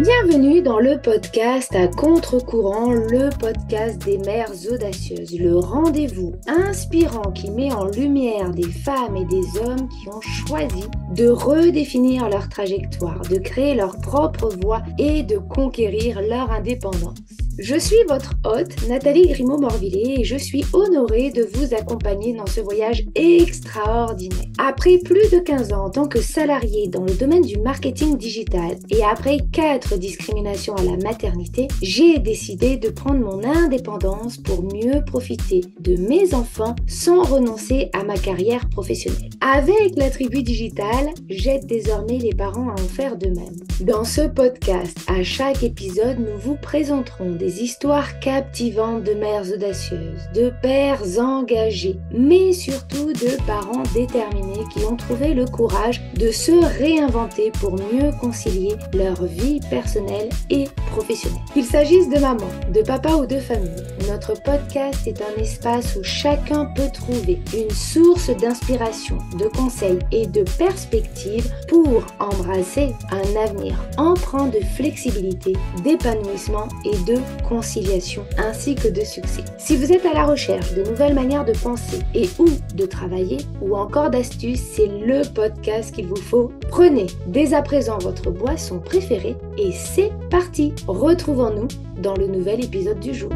Bienvenue dans le podcast à contre-courant, le podcast des mères audacieuses, le rendez-vous inspirant qui met en lumière des femmes et des hommes qui ont choisi de redéfinir leur trajectoire, de créer leur propre voie et de conquérir leur indépendance. Je suis votre hôte, Nathalie Grimaud-Morvillet, et je suis honorée de vous accompagner dans ce voyage extraordinaire. Après plus de 15 ans en tant que salariée dans le domaine du marketing digital et après 4 discriminations à la maternité, j'ai décidé de prendre mon indépendance pour mieux profiter de mes enfants sans renoncer à ma carrière professionnelle. Avec la tribu digitale, j'aide désormais les parents à en faire de même. Dans ce podcast, à chaque épisode, nous vous présenterons des histoires captivantes de mères audacieuses, de pères engagés, mais surtout de parents déterminés qui ont trouvé le courage de se réinventer pour mieux concilier leur vie personnelle et professionnelle. Qu'il s'agisse de maman, de papa ou de famille, notre podcast est un espace où chacun peut trouver une source d'inspiration, de conseils et de perspectives pour embrasser un avenir empreint de flexibilité, d'épanouissement et de conciliation, ainsi que de succès. Si vous êtes à la recherche de nouvelles manières de penser et ou de travailler, ou encore d'astuces, c'est le podcast qu'il vous faut. Prenez dès à présent votre boisson préférée et c'est parti. Retrouvons-nous dans le nouvel épisode du jour.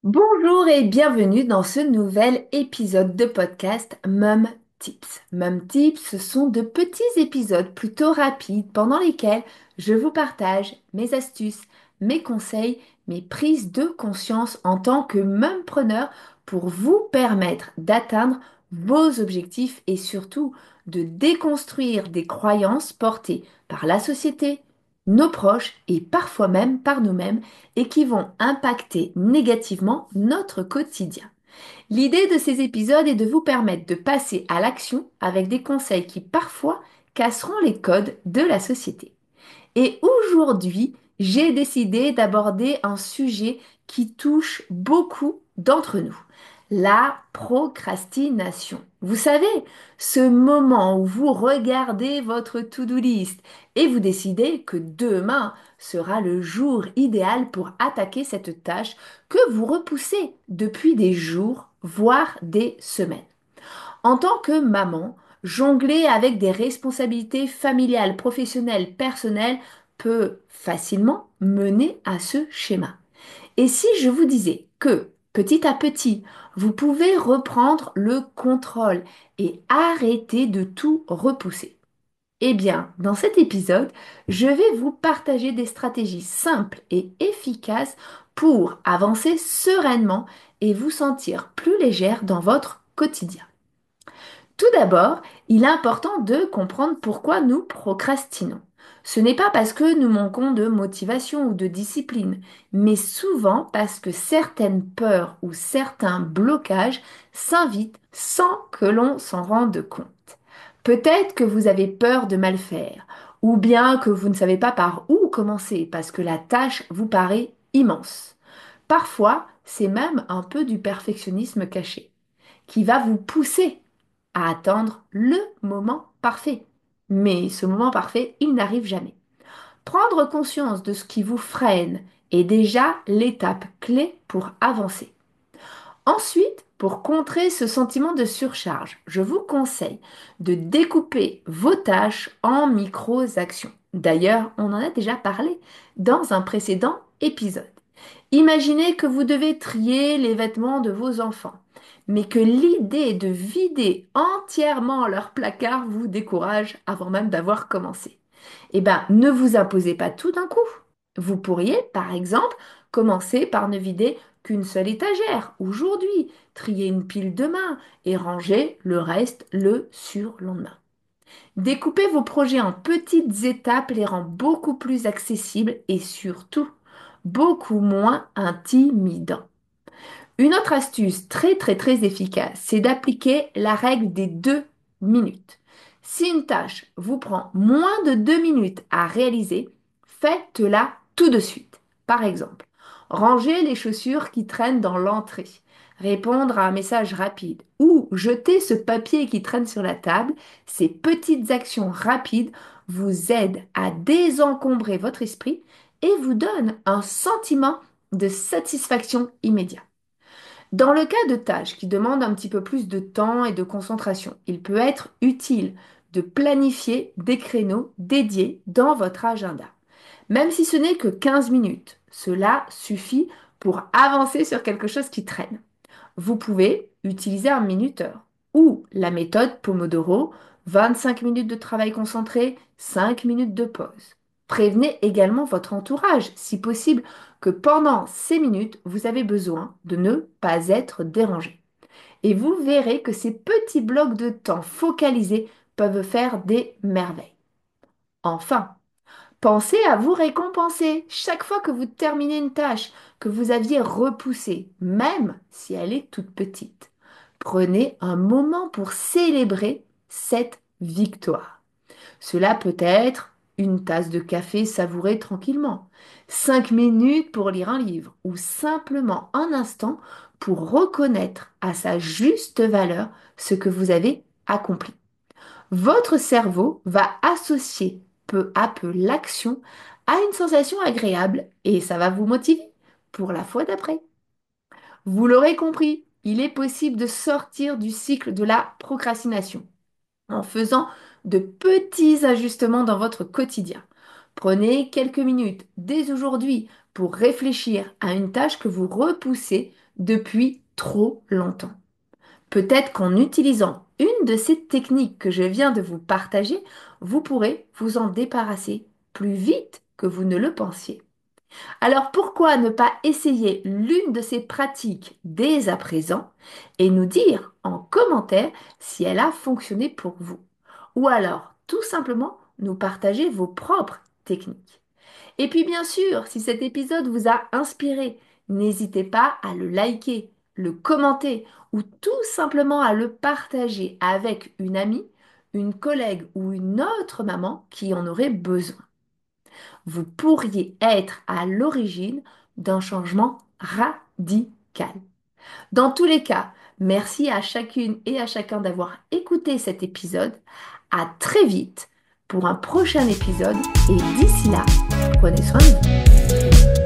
Bonjour et bienvenue dans ce nouvel épisode de podcast Mum Tips. Mum Tips, ce sont de petits épisodes plutôt rapides pendant lesquels je vous partage mes astuces, mes conseils, mes prises de conscience en tant que mumpreneur pour vous permettre d'atteindre vos objectifs et surtout de déconstruire des croyances portées par la société, nos proches et parfois même par nous-mêmes et qui vont impacter négativement notre quotidien. L'idée de ces épisodes est de vous permettre de passer à l'action avec des conseils qui parfois casseront les codes de la société. Et aujourd'hui, j'ai décidé d'aborder un sujet qui touche beaucoup d'entre nous, la procrastination. Vous savez, ce moment où vous regardez votre to-do list et vous décidez que demain sera le jour idéal pour attaquer cette tâche que vous repoussez depuis des jours, voire des semaines. En tant que maman, jongler avec des responsabilités familiales, professionnelles, personnelles peut facilement mener à ce schéma. Et si je vous disais que petit à petit, vous pouvez reprendre le contrôle et arrêter de tout repousser? Eh bien, dans cet épisode, je vais vous partager des stratégies simples et efficaces pour avancer sereinement et vous sentir plus légère dans votre quotidien. Tout d'abord, il est important de comprendre pourquoi nous procrastinons. Ce n'est pas parce que nous manquons de motivation ou de discipline, mais souvent parce que certaines peurs ou certains blocages s'invitent sans que l'on s'en rende compte. Peut-être que vous avez peur de mal faire, ou bien que vous ne savez pas par où commencer parce que la tâche vous paraît immense. Parfois, c'est même un peu du perfectionnisme caché qui va vous pousser à attendre le moment parfait. Mais ce moment parfait, il n'arrive jamais. Prendre conscience de ce qui vous freine est déjà l'étape clé pour avancer. Ensuite, pour contrer ce sentiment de surcharge, je vous conseille de découper vos tâches en micro-actions. D'ailleurs, on en a déjà parlé dans un précédent épisode. Imaginez que vous devez trier les vêtements de vos enfants, mais que l'idée de vider entièrement leur placard vous décourage avant même d'avoir commencé. Eh bien, ne vous imposez pas tout d'un coup. Vous pourriez, par exemple, commencer par ne vider qu'une seule étagère aujourd'hui, trier une pile demain et ranger le reste le surlendemain. Découper vos projets en petites étapes les rend beaucoup plus accessibles et surtout beaucoup moins intimidants. Une autre astuce très efficace, c'est d'appliquer la règle des 2 minutes. Si une tâche vous prend moins de 2 minutes à réaliser, faites-la tout de suite. Par exemple, ranger les chaussures qui traînent dans l'entrée. répondre à un message rapide ou jeter ce papier qui traîne sur la table, ces petites actions rapides vous aident à désencombrer votre esprit et vous donnent un sentiment de satisfaction immédiat. Dans le cas de tâches qui demandent un petit peu plus de temps et de concentration, il peut être utile de planifier des créneaux dédiés dans votre agenda. Même si ce n'est que 15 minutes, cela suffit pour avancer sur quelque chose qui traîne. Vous pouvez utiliser un minuteur ou la méthode Pomodoro, 25 minutes de travail concentré, 5 minutes de pause. Prévenez également votre entourage, si possible, que pendant ces minutes, vous avez besoin de ne pas être dérangé. Et vous verrez que ces petits blocs de temps focalisés peuvent faire des merveilles. Enfin, pensez à vous récompenser chaque fois que vous terminez une tâche que vous aviez repoussée, même si elle est toute petite. Prenez un moment pour célébrer cette victoire. Cela peut être une tasse de café savourée tranquillement, 5 minutes pour lire un livre ou simplement un instant pour reconnaître à sa juste valeur ce que vous avez accompli. Votre cerveau va associer peu à peu l'action à une sensation agréable et ça va vous motiver pour la fois d'après. Vous l'aurez compris, il est possible de sortir du cycle de la procrastination en faisant de petits ajustements dans votre quotidien. Prenez quelques minutes dès aujourd'hui pour réfléchir à une tâche que vous repoussez depuis trop longtemps. Peut-être qu'en utilisant une de ces techniques que je viens de vous partager, vous pourrez vous en débarrasser plus vite que vous ne le pensiez. Alors pourquoi ne pas essayer l'une de ces pratiques dès à présent et nous dire en commentaire si elle a fonctionné pour vous? Ou alors tout simplement nous partager vos propres techniques. Et puis bien sûr, si cet épisode vous a inspiré, n'hésitez pas à le liker, le commenter ou tout simplement à le partager avec une amie, une collègue ou une autre maman qui en aurait besoin. Vous pourriez être à l'origine d'un changement radical. Dans tous les cas, merci à chacune et à chacun d'avoir écouté cet épisode. À très vite pour un prochain épisode et d'ici là, prenez soin de vous.